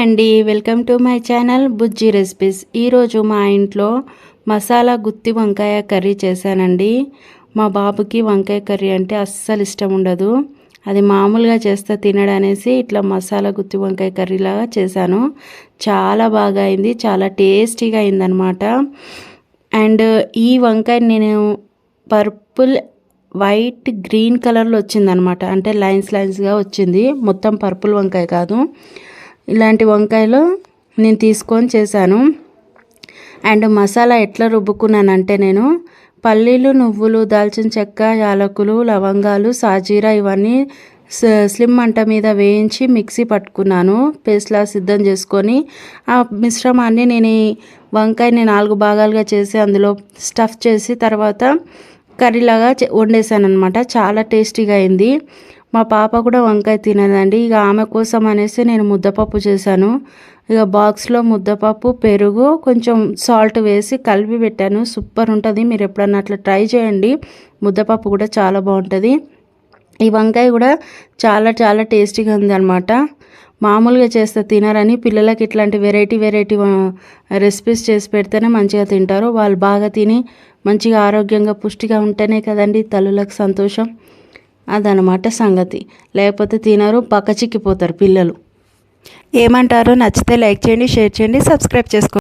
అండి, welcome to my channel Bujji recipes. ఈరోజు మా ఇంట్లో మసాలా గుత్తి వంకాయ కర్రీ చేశానండి. మా బాబుకి వంకాయ కర్రీ అంటే అస్సలు ఇష్టం ఉండదు. అది మామూలుగా చేస్తే తినడనేసి ఇట్లా మసాలా గుత్తి వంకాయ కర్రీలాగా చేశాను. చాలా బాగా అయింది, చాలా టేస్టీగా అయిందనమాట. అండ్ ఈ వంకాయ నేను పర్పుల్ వైట్ గ్రీన్ కలర్లో వచ్చిందనమాట. అంటే లైన్స్గా వచ్చింది, మొత్తం పర్పుల్ వంకాయ కాదు. ఇలాంటి వంకాయలు నేను తీసుకొని చేశాను. అండ్ మసాలా ఎట్లా రుబ్బుకున్నానంటే, నేను పల్లీలు, నువ్వులు, దాల్చిన చెక్క, యాలకులు, లవంగాలు, సాజీరా ఇవన్నీ స్లిమ్ మంట మీద వేయించి మిక్సీ పట్టుకున్నాను. పేస్ట్లా సిద్ధం చేసుకొని ఆ మిశ్రమాన్ని నేను ఈ వంకాయని 4 భాగాలుగా చేసి అందులో స్టఫ్ చేసి తర్వాత కర్రీలాగా వండేసాను అనమాట. చాలా టేస్టీగా అయింది. మా పాప కూడా వంకాయ తినదండి. ఇక ఆమె కోసం అనేసి నేను ముద్దపప్పు చేశాను. ఇక బాక్స్లో ముద్దపప్పు, పెరుగు, కొంచెం సాల్ట్ వేసి కలిపి పెట్టాను. సూపర్ ఉంటుంది. మీరు ఎప్పుడన్నా అట్లా ట్రై చేయండి. ముద్దపప్పు కూడా చాలా బాగుంటుంది. ఈ వంకాయ కూడా చాలా చాలా టేస్టీగా ఉందన్నమాట. మామూలుగా చేస్తే తినరని పిల్లలకి ఇట్లాంటి వెరైటీ రెసిపీస్ చేసి పెడితేనే మంచిగా తింటారు. వాళ్ళు బాగా తిని మంచిగా ఆరోగ్యంగా పుష్టిగా ఉంటేనే కదండి తల్లులకు సంతోషం. అదనమాట సంగతి. లేకపోతే తినరు, పక్కచిక్కిపోతారు పిల్లలు. ఏమంటారు? నచ్చితే లైక్ చేయండి, షేర్ చేయండి, సబ్స్క్రైబ్ చేసుకోండి.